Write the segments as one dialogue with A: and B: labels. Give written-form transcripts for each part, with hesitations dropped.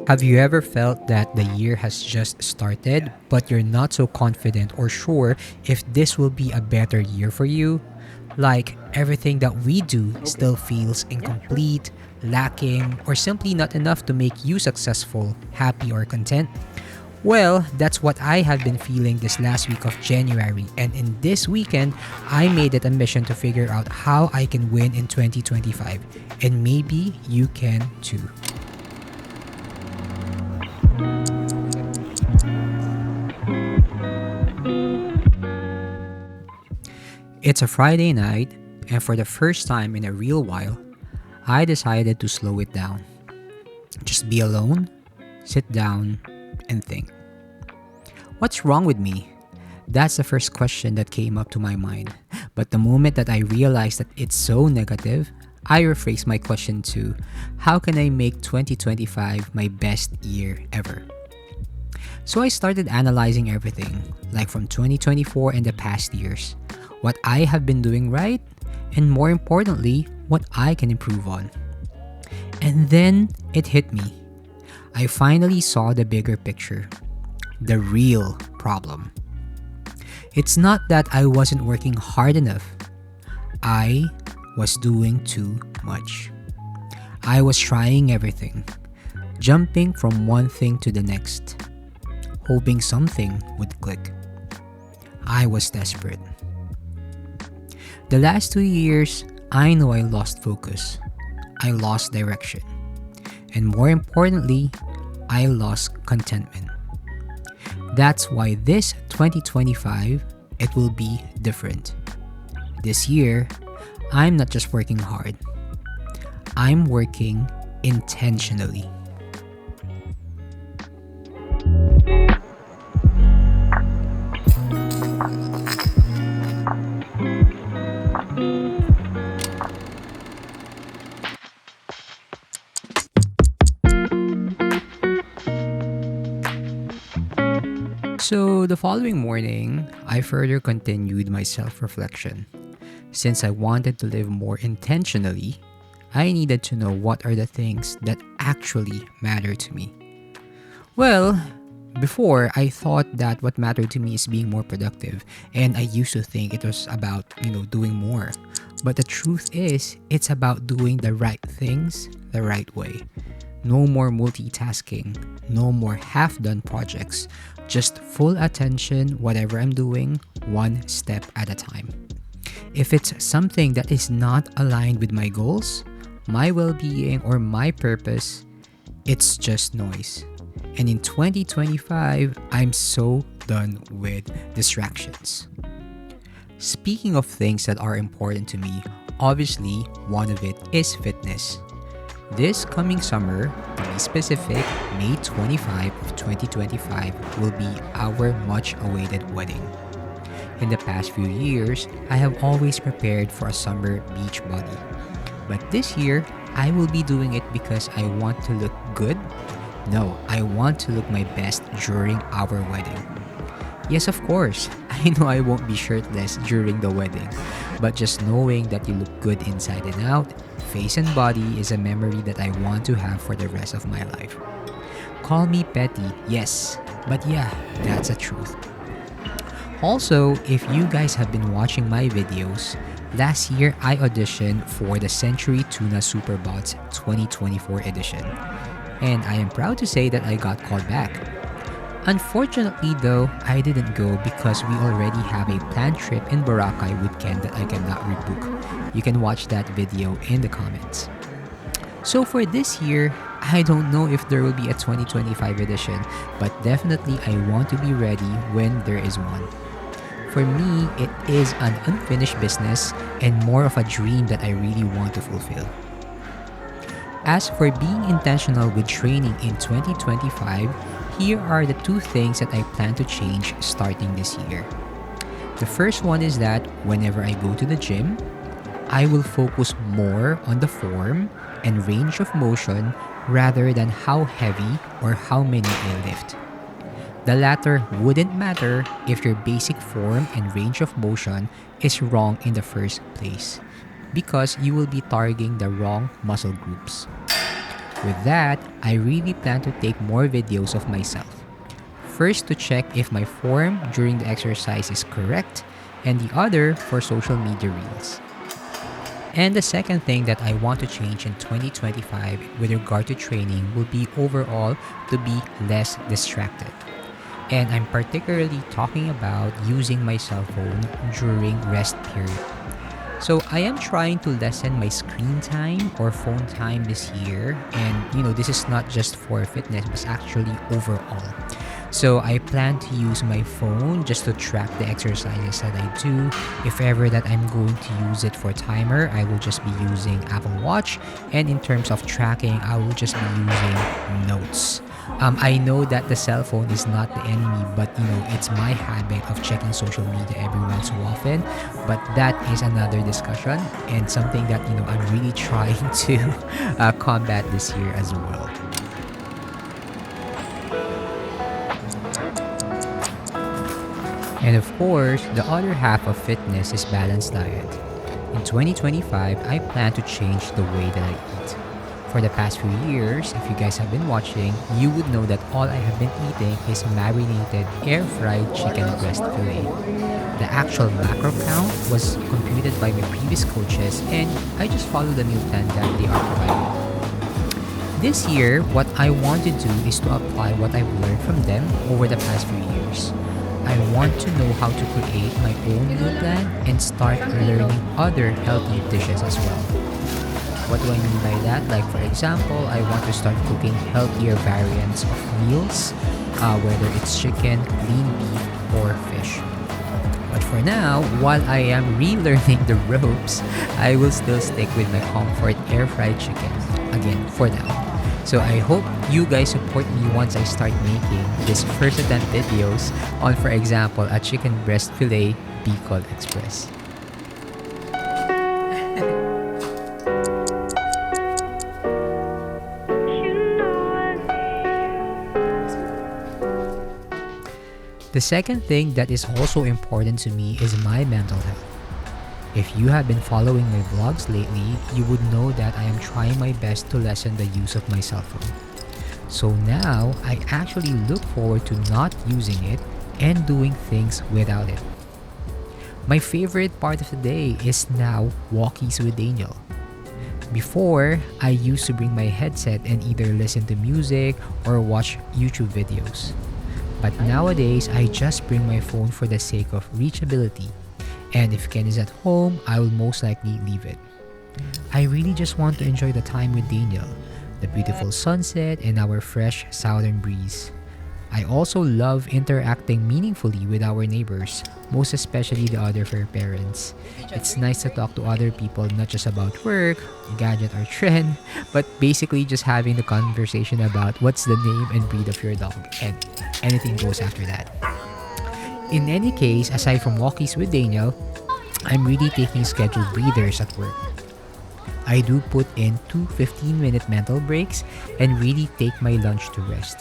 A: Have you ever felt that the year has just started, but you're not so confident or sure if this will be a better year for you? Like everything that we do still feels incomplete, lacking, or simply not enough to make you successful, happy, or content? Well, that's what I have been feeling this last week of January, and in this weekend, I made it a mission to figure out how I can win in 2025, and maybe you can too. It's a Friday night, and for the first time in a real while, I decided to slow it down. Just be alone, sit down, and think. What's wrong with me? That's the first question that came up to my mind. But the moment that I realized that it's so negative, I rephrased my question to how can I make 2025 my best year ever? So I started analyzing everything, like from 2024 and the past years, what I have been doing right, and more importantly, what I can improve on. And then it hit me. I finally saw the bigger picture, the real problem. It's not that I wasn't working hard enough. I was doing too much. I was trying everything, jumping from one thing to the next, hoping something would click. I was desperate. The last 2 years, I know I lost focus. I lost direction. And more importantly, I lost contentment. That's why this 2025, it will be different. This year, I'm not just working hard. I'm working intentionally. So the following morning, I further continued my self reflection. Since I wanted to live more intentionally, I needed to know what are the things that actually matter to me. Well, before I thought that what mattered to me is being more productive, and I used to think it was about, doing more. But the truth is, it's about doing the right things the right way. No more multitasking, no more half done projects, just full attention, whatever I'm doing, one step at a time. If it's something that is not aligned with my goals, my well being, or my purpose, it's just noise. And in 2025, I'm so done with distractions. Speaking of things that are important to me, obviously, one of it is fitness. This coming summer, to be specific, May 25 of 2025 will be our much-awaited wedding. In the past few years, I have always prepared for a summer beach body. But this year, I will be doing it because I want to look good. No, I want to look my best during our wedding. Yes, of course, I know I won't be shirtless during the wedding, but just knowing that you look good inside and out, face and body is a memory that I want to have for the rest of my life. Call me petty, yes, but yeah, that's the truth. Also, if you guys have been watching my videos, last year I auditioned for the Century Tuna Superbots 2024 edition. And I am proud to say that I got called back. Unfortunately though, I didn't go because we already have a planned trip in Boracay with Ken that I cannot rebook. You can watch that video in the comments. So for this year, I don't know if there will be a 2025 edition, but definitely I want to be ready when there is one. For me, it is an unfinished business and more of a dream that I really want to fulfill. As for being intentional with training in 2025, here are the two things that I plan to change starting this year. The first one is that whenever I go to the gym, I will focus more on the form and range of motion rather than how heavy or how many I lift. The latter wouldn't matter if your basic form and range of motion is wrong in the first place, because you will be targeting the wrong muscle groups. With that, I really plan to take more videos of myself. First to check if my form during the exercise is correct, and the other for social media reels. And the second thing that I want to change in 2025 with regard to training will be overall to be less distracted. And I'm particularly talking about using my cell phone during rest period. So I am trying to lessen my screen time or phone time this year, and this is not just for fitness but actually overall. So I plan to use my phone just to track the exercises that I do. If ever that I'm going to use it for timer, I will just be using Apple Watch, and in terms of tracking, I will just be using notes. I know that the cell phone is not the enemy, but it's my habit of checking social media every once in a often. But that is another discussion and something that I'm really trying to combat this year as well. And of course, the other half of fitness is balanced diet. In 2025, I plan to change the way that I eat. For the past few years, if you guys have been watching, you would know that all I have been eating is marinated air-fried chicken breast fillet. The actual macro count was computed by my previous coaches, and I just follow the meal plan that they are providing. This year, what I want to do is to apply what I've learned from them over the past few years. I want to know how to create my own meal plan and start learning other healthy dishes as well. What do I mean by that? Like for example, I want to start cooking healthier variants of meals, whether it's chicken, lean beef, or fish. But for now, while I am relearning the ropes, I will still stick with my comfort air-fried chicken. Again, for now. So I hope you guys support me once I start making these first attempt videos on, for example, a chicken breast fillet Bicol Express. The second thing that is also important to me is my mental health. If you have been following my vlogs lately, you would know that I am trying my best to lessen the use of my cell phone. So now, I actually look forward to not using it and doing things without it. My favorite part of the day is now walkies with Daniel. Before, I used to bring my headset and either listen to music or watch YouTube videos. But nowadays, I just bring my phone for the sake of reachability. And if Ken is at home, I will most likely leave it. I really just want to enjoy the time with Daniel, the beautiful sunset, and our fresh southern breeze. I also love interacting meaningfully with our neighbors, most especially the other fur parents. It's nice to talk to other people not just about work, gadget, or trend, but basically just having the conversation about what's the name and breed of your dog, and anything goes after that. In any case, aside from walkies with Daniel, I'm really taking scheduled breathers at work. I do put in 2 15-minute mental breaks and really take my lunch to rest.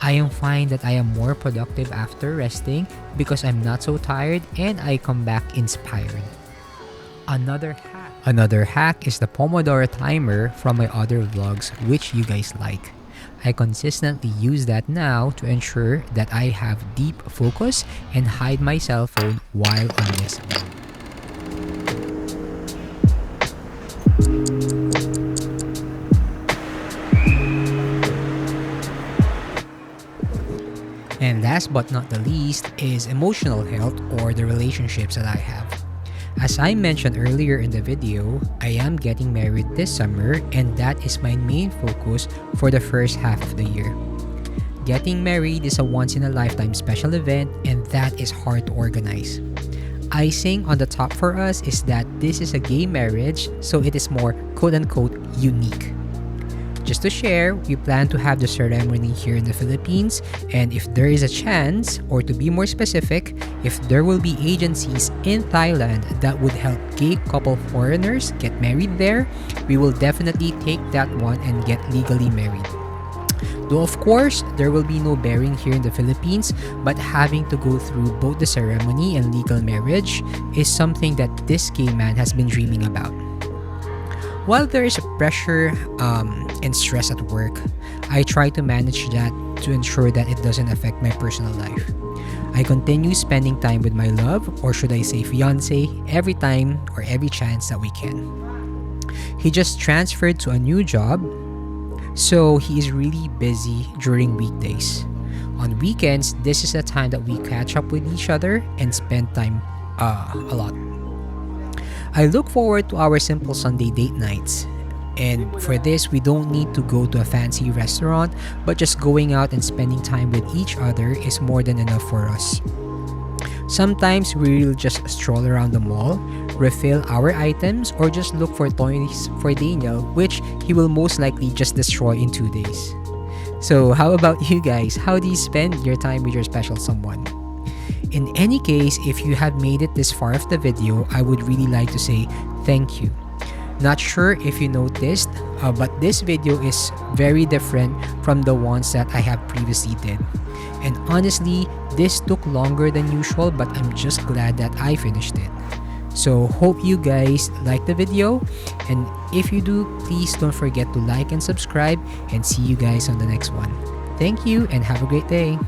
A: I am fine that I am more productive after resting because I'm not so tired and I come back inspired. Another hack is the Pomodoro timer from my other vlogs, which you guys like. I consistently use that now to ensure that I have deep focus and hide my cell phone while on this. And last but not the least is emotional health or the relationships that I have. As I mentioned earlier in the video, I am getting married this summer and that is my main focus for the first half of the year. Getting married is a once-in-a-lifetime special event and that is hard to organize. Icing on the top for us is that this is a gay marriage, so it is more quote-unquote unique. Just to share, we plan to have the ceremony here in the Philippines, and if there is a chance, or to be more specific, if there will be agencies in Thailand that would help gay couple foreigners get married there, we will definitely take that one and get legally married. Though of course, there will be no bearing here in the Philippines, but having to go through both the ceremony and legal marriage is something that this gay man has been dreaming about. While there is a pressure and stress at work, I try to manage that to ensure that it doesn't affect my personal life. I continue spending time with my love, or should I say fiance, every time or every chance that we can. He just transferred to a new job, so he is really busy during weekdays. On weekends, this is the time that we catch up with each other and spend time a lot. I look forward to our simple Sunday date nights. And for this, we don't need to go to a fancy restaurant, but just going out and spending time with each other is more than enough for us. Sometimes we'll just stroll around the mall, refill our items, or just look for toys for Daniel, which he will most likely just destroy in 2 days. So, how about you guys? How do you spend your time with your special someone? In any case, if you have made it this far of the video, I would really like to say thank you. Not sure if you noticed, but this video is very different from the ones that I have previously did. And honestly, this took longer than usual, but I'm just glad that I finished it. So hope you guys like the video, and if you do, please don't forget to like and subscribe, and see you guys on the next one. Thank you and have a great day.